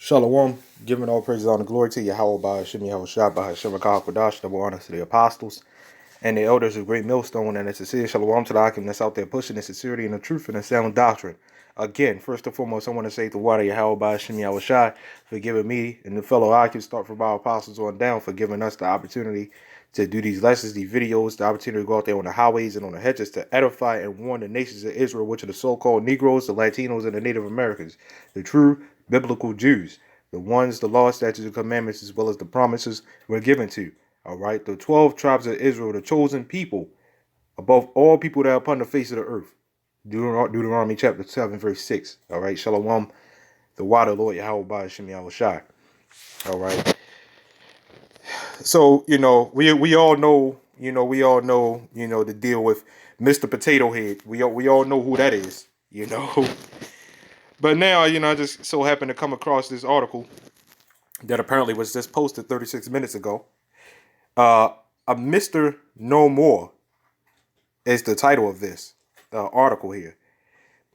Shalom, giving all praise, honor, glory to Yahawah, BAHASHAM, YAHAWASHI, BAHASHAM, Kodash, double honors to the apostles and the elders of Great Millstone, and it's sincere shalom to the Akim that's out there pushing the sincerity and the truth and the sound doctrine. Again, first and foremost, I want to say the water Yahawah, BAHASHAM, YAHAWASHI, for giving me and the fellow Akim, start from our apostles on down, for giving us the opportunity to do these lessons, these videos, the opportunity to go out there on the highways and on the hedges to edify and warn the nations of Israel, which are the so-called Negroes, the Latinos, and the Native Americans, the true biblical Jews, the ones the law, statutes, and commandments, as well as the promises were given to. All right, the 12 tribes of Israel, the chosen people, above all people that are upon the face of the earth. Deuteronomy chapter 7, verse 6. All right, shalom, the water, Lord Yahawah, BAHASHAM, YAHAWASHI. All right. So, we all know, the deal with Mr. Potato Head. We all know who that is, But now, I just so happened to come across this article that apparently was just posted 36 minutes ago. A Mr. No More is the title of this article here.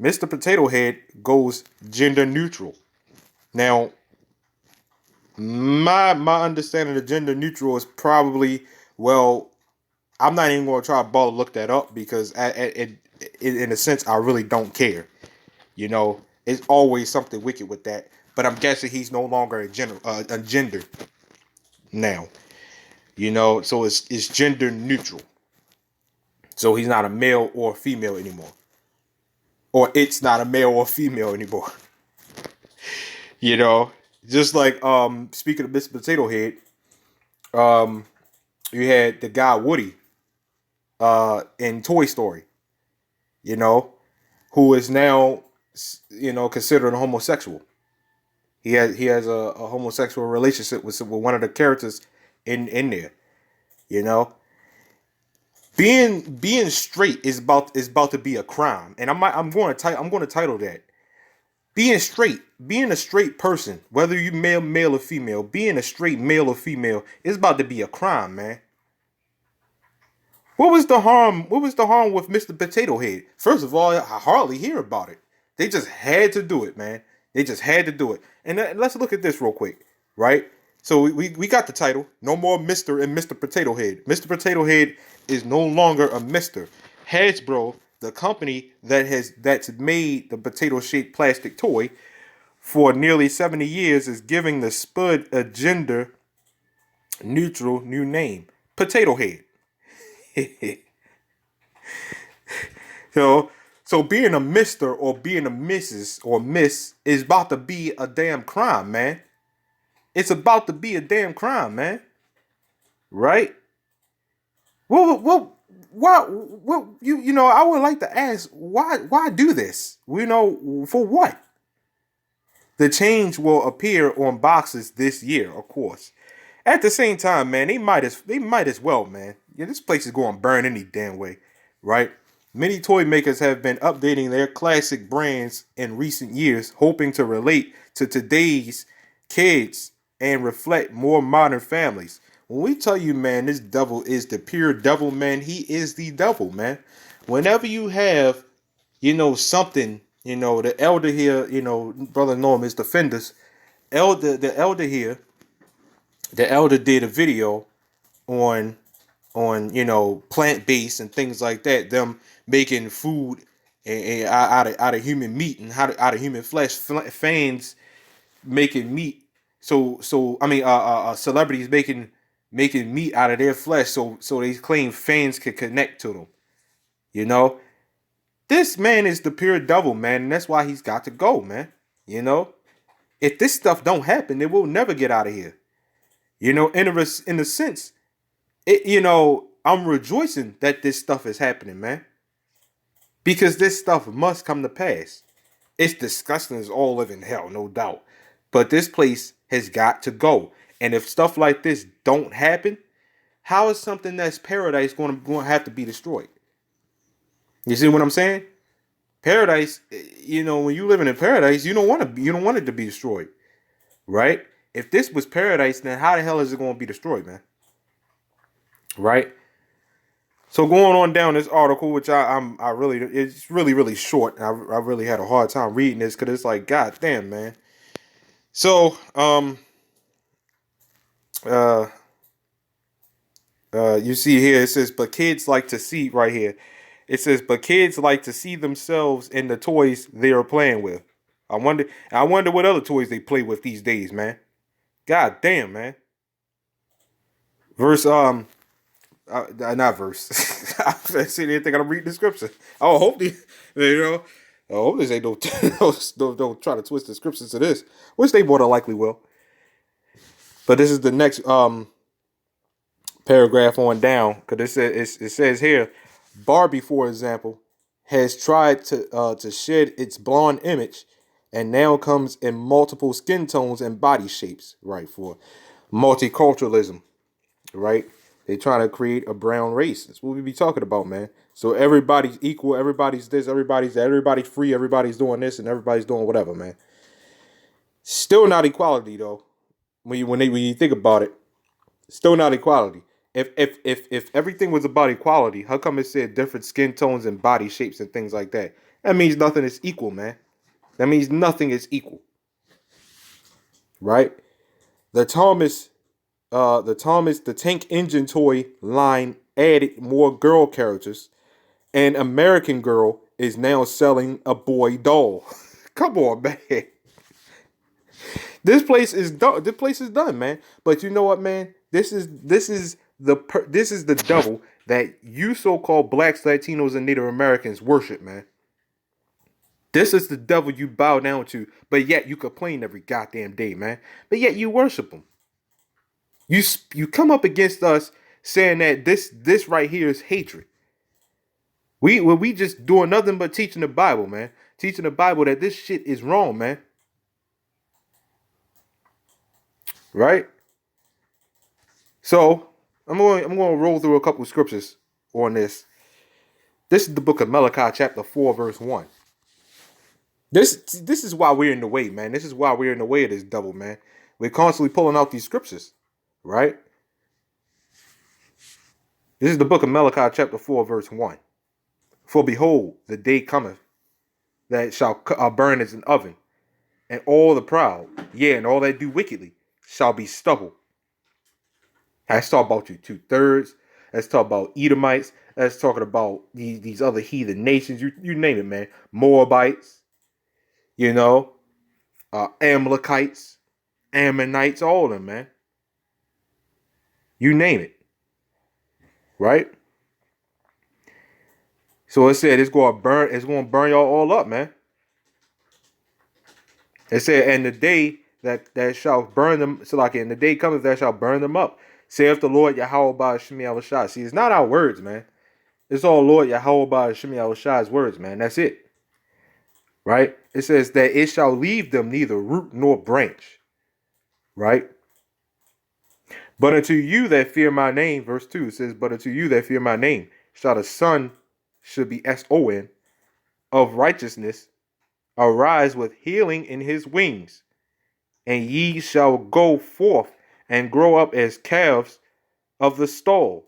Mr. Potato Head goes gender neutral. Now, my understanding of gender neutral is probably, well, I'm not even going to try to bother look that up because in a sense, I really don't care. It's always something wicked with that. But I'm guessing he's no longer a gender now. So it's gender neutral. So he's not a male or female anymore. Or it's not a male or female anymore. Just like speaking of Mr. Potato Head, you had the guy Woody in Toy Story, who is now considered a homosexual. He has a homosexual relationship with one of the characters in there. Being straight is about to be a crime, and I'm going to title that being a straight person, whether you male or female, being a straight male or female is about to be a crime, man. What was the harm? What was the harm with Mr. Potato Head? First of all, I hardly hear about it. They just had to do it, man. They just had to do it. And let's look at this real quick, right? So we got the title, No More Mr. and Mr. Potato Head. Mr. Potato Head is no longer a Mr. Hasbro, the company that's made the potato-shaped plastic toy for nearly 70 years, is giving the Spud a gender neutral new name, Potato Head. So being a Mr. or being a Mrs. or Miss is about to be a damn crime, man. It's about to be a damn crime, man. Right? Well, why? I would like to ask, why do this? For what? The change will appear on boxes this year, of course. At the same time, man, they might as well, man. Yeah, this place is going to burn any damn way, right? Many toy makers have been updating their classic brands in recent years, hoping to relate to today's kids and reflect more modern families. When we tell you, man, this devil is the pure devil, man, he is the devil, man. Whenever you have, something, the elder here, Brother Norm is defenders. The elder here, the elder did a video on plant-based and things like that, them making food out of human meat and out of human flesh, fans making meat, so I mean celebrities making meat out of their flesh, so they claim fans can connect to them. This man is the pure devil, man, and that's why he's got to go, man. If this stuff don't happen, they will never get out of here. In a sense, I'm rejoicing that this stuff is happening, man. Because this stuff must come to pass. It's disgusting as all living hell, no doubt. But this place has got to go. And if stuff like this don't happen, how is something that's paradise going to have to be destroyed? You see what I'm saying? Paradise, when you living in paradise, you don't want it to be destroyed, right? If this was paradise, then how the hell is it going to be destroyed, man? Right? So going on down this article, which it's really short. I really had a hard time reading this because it's like, God damn, man. So, uh, you see here, it says, but kids like to see right here. It says, but kids like to see themselves in the toys they are playing with. I wonder what other toys they play with these days, man. God damn, man. Verse, not verse. I see anything. I'm reading the scripture. I hope they, you know, I hope this ain't don't try to twist the scriptures to this, which they more than likely will. But this is the next paragraph on down, because it says here, Barbie, for example, has tried to shed its blonde image, and now comes in multiple skin tones and body shapes, right? For multiculturalism, right? They trying to create a brown race. That's what we be talking about, man. So everybody's equal, everybody's this, everybody's free, everybody's doing this, and everybody's doing whatever, man. Still not equality though. When you think about it, still not equality. If everything was about equality, how come it said different skin tones and body shapes and things like that? That means nothing is equal, man. That means nothing is equal, right? The Thomas, the Tank Engine toy line added more girl characters. And American Girl is now selling a boy doll. Come on, man. This place is done. This place is done, man. But you know what, man? This is the devil that you so-called blacks, Latinos, and Native Americans worship, man. This is the devil you bow down to, but yet you complain every goddamn day, man. But yet you worship him. You come up against us saying that this right here is hatred. We just doing nothing but teaching the Bible, man. Teaching the Bible that this shit is wrong, man. Right? So I'm going to roll through a couple of scriptures on this. This is the book of Malachi, chapter 4, verse 1. This is why we're in the way, man. This is why we're in the way of this devil, man. We're constantly pulling out these scriptures, right? This is the book of Malachi, chapter 4, verse 1. For behold, the day cometh that shall burn as an oven, and all the proud, yea, and all that do wickedly, shall be stubble. Let's talk about you 2/3. Let's talk about Edomites. Let's talking about these other heathen nations. You name it, man. Moabites, you know, Amalekites, Ammonites, all of them, man. You name it, right? So it said it's going to burn. It's going to burn y'all all up, man. It said, and the day that shall burn them, so like in the day cometh that shall burn them up, saith the Lord Yahawah YAHAWASHI. See, it's not our words, man. It's all Lord Yahawah YAHAWASHI's words, man. That's it. Right? It says that it shall leave them neither root nor branch. Right? But unto you that fear my name, verse 2, it says, but unto you that fear my name, shall the Son, should be S-O-N, of righteousness, arise with healing in his wings. And ye shall go forth and grow up as calves of the stall.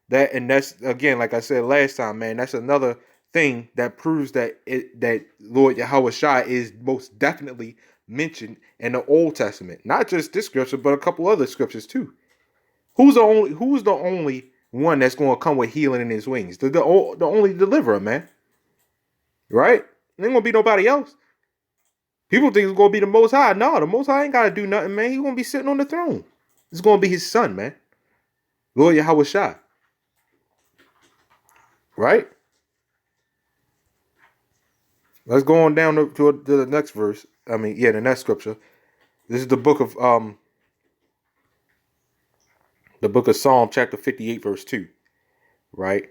That's again, like I said last time, man. That's another thing that proves that Lord YAHAWASHI is most definitely mentioned in the Old Testament. Not just this scripture, but a couple other scriptures too. Who's the only one that's going to come with healing in his wings? The only deliverer, man. Right? There ain't gonna be nobody else. People think it's gonna be the Most High. No, the Most High ain't gotta do nothing, man. He's gonna be sitting on the throne. It's gonna be his son, man. Lord YAHAWASHI. Right? Let's go on down to the next verse. I mean, yeah, the next scripture. This is the book of Psalm, chapter 58, verse 2. Right?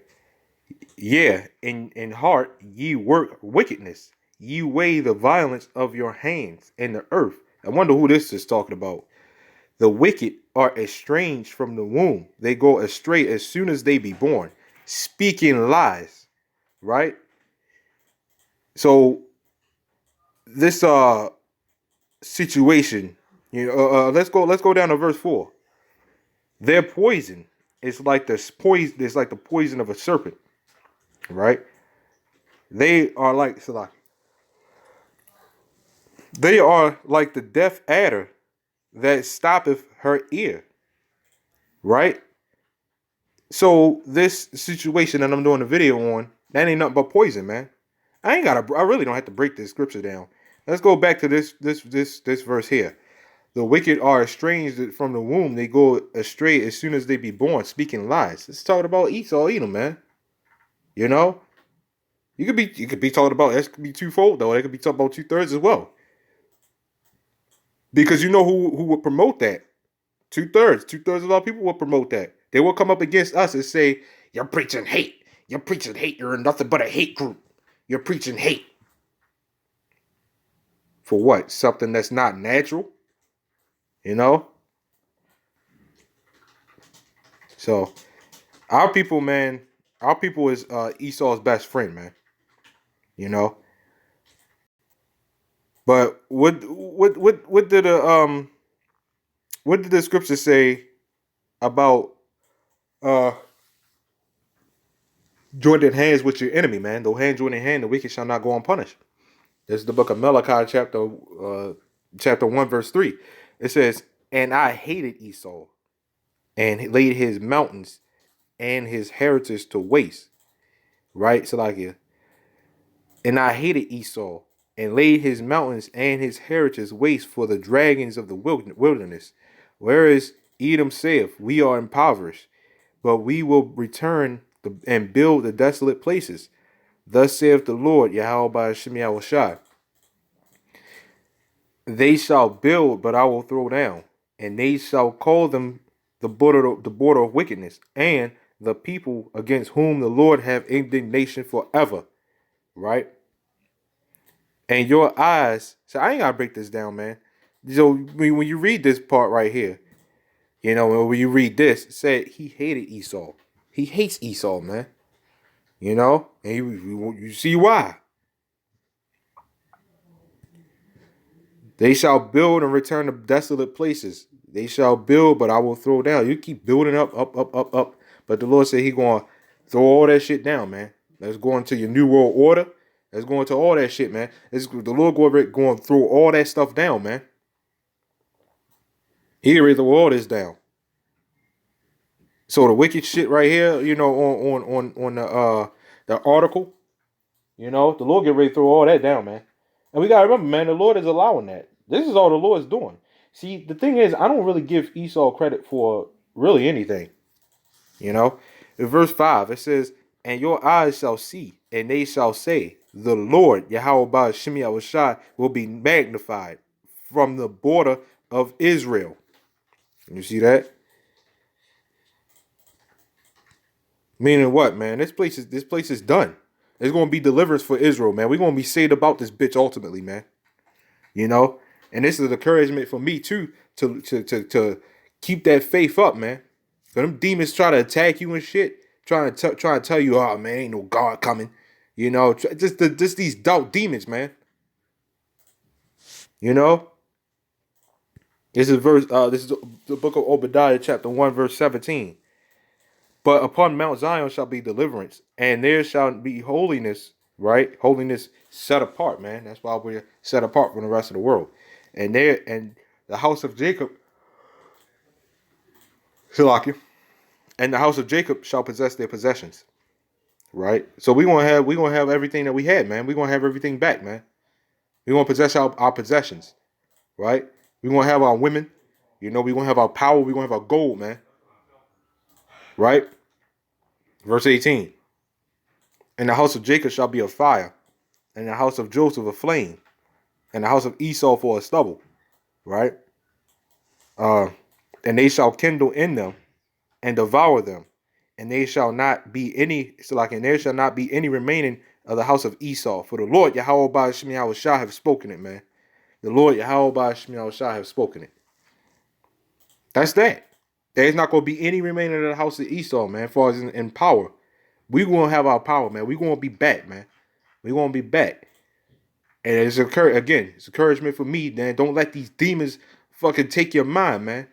Yeah, in heart ye work wickedness. Ye weigh the violence of your hands in the earth. I wonder who this is talking about. The wicked are estranged from the womb. They go astray as soon as they be born, speaking lies. Right? So this situation, let's go down to verse 4. Their poison is like the poison of a serpent. Right? They are like, so like, They are like the deaf adder that stoppeth her ear, right? So this situation that I'm doing a video on, that ain't nothing but poison, man. I really don't have to break this scripture down. Let's go back to this verse here. The wicked are estranged from the womb. They go astray as soon as they be born, speaking lies. It's talking about Esau, Edom, man. You know? You could be talking about, that could be twofold though. That could be talking about 2/3 as well. Because you know who would promote that? 2/3. 2/3 of our people will promote that. They will come up against us and say, "You're preaching hate. You're preaching hate. You're nothing but a hate group. You're preaching hate." For what? Something that's not natural? You know? So our people, man, our people is Esau's best friend, man. You know? But what did the scripture say about uh joining hands with your enemy, man? Though hand join in hand, the wicked shall not go unpunished. This is the book of Malachi, chapter 1, verse 3. It says, "And I hated Esau, and laid his mountains and his heritage to waste." Right? So like here. "And I hated Esau, and laid his mountains and his heritage waste for the dragons of the wilderness. Whereas Edom saith, We are impoverished, but we will return and build the desolate places. Thus saith the Lord, YAHAWASHI. They shall build, but I will throw down, and they shall call them the border of wickedness, and the people against whom the Lord have indignation forever." Right? And your eyes. So I ain't gotta break this down, man. So when you read this part right here, when you read this, it said he hated Esau. He hates Esau, man. And you see why. They shall build and return to desolate places. They shall build, but I will throw down. You keep building up, up, up, up, up. But the Lord said he going to throw all that shit down, man. Let's go into your new world order. Let's go into all that shit, man. The Lord going to throw all that stuff down, man. He ready to throw all this down. So the wicked shit right here, on the article, the Lord get ready to throw all that down, man. And we gotta remember, man, the Lord is allowing that. This is all the Lord is doing. See, the thing is, I don't really give Esau credit for really anything. In verse 5, it says, "And your eyes shall see, and they shall say, The Lord, YAHAWASHI, will be magnified from the border of Israel." You see that? Meaning what, man? This place is done. There's gonna be deliverance for Israel, man. We're gonna be saved about this bitch ultimately, man. And this is an encouragement for me too to keep that faith up, man. So them demons try to attack you and shit, trying to tell you, "Oh man, ain't no God coming," just these doubt demons, man. You know. This is verse. This is the book of Obadiah, chapter 1, verse 17. "But upon Mount Zion shall be deliverance, and there shall be holiness." Right, holiness set apart, man. That's why we're set apart from the rest of the world. And the house of Jacob, Shalakim, and the house of Jacob shall possess their possessions. Right. So we gonna have everything that we had, man. We're gonna have everything back, man. We're gonna possess our possessions. Right. We're gonna have our women. We're gonna have our power. We're gonna have our gold, man. Right. Verse 18. "And the house of Jacob shall be a fire, and the house of Joseph a flame, and the house of Esau for a stubble." Right. And they shall kindle in them and devour them, and there shall not be any remaining of the house of Esau. For the Lord YAHAWASHI have spoken it, man. The Lord YAHAWASHI have spoken it. That's that. There's not going to be any remaining of the house of Esau, man, as far as in power. We're going to have our power, man. We're going to be back, man. We're going to be back. And it's encouragement for me, man. Don't let these demons fucking take your mind, man.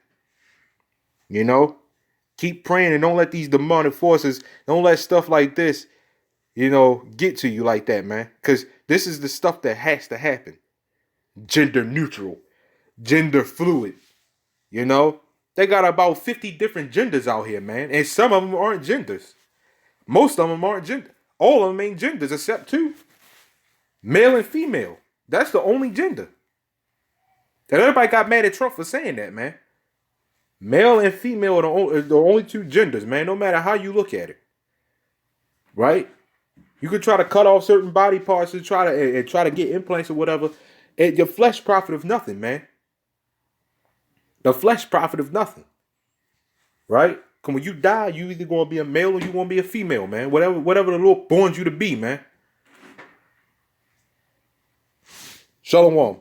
Keep praying and don't let these demonic forces, don't let stuff like this, get to you like that, man. Because this is the stuff that has to happen. gender neutral, gender fluid. You know, they got about 50 different genders out here, man, and some of them aren't genders. Most of them aren't gender. All of them ain't genders except two, male and female. That's the only gender. And everybody got mad at Trump for saying that, man. Male and female are the only two genders, man, no matter how you look at it. Right? You could try to cut off certain body parts and try to get implants or whatever. Your flesh profiteth nothing, man. The flesh profiteth nothing. Right? Cause when you die, you either gonna be a male or you gonna be a female, man. Whatever the Lord born you to be, man. Shalom.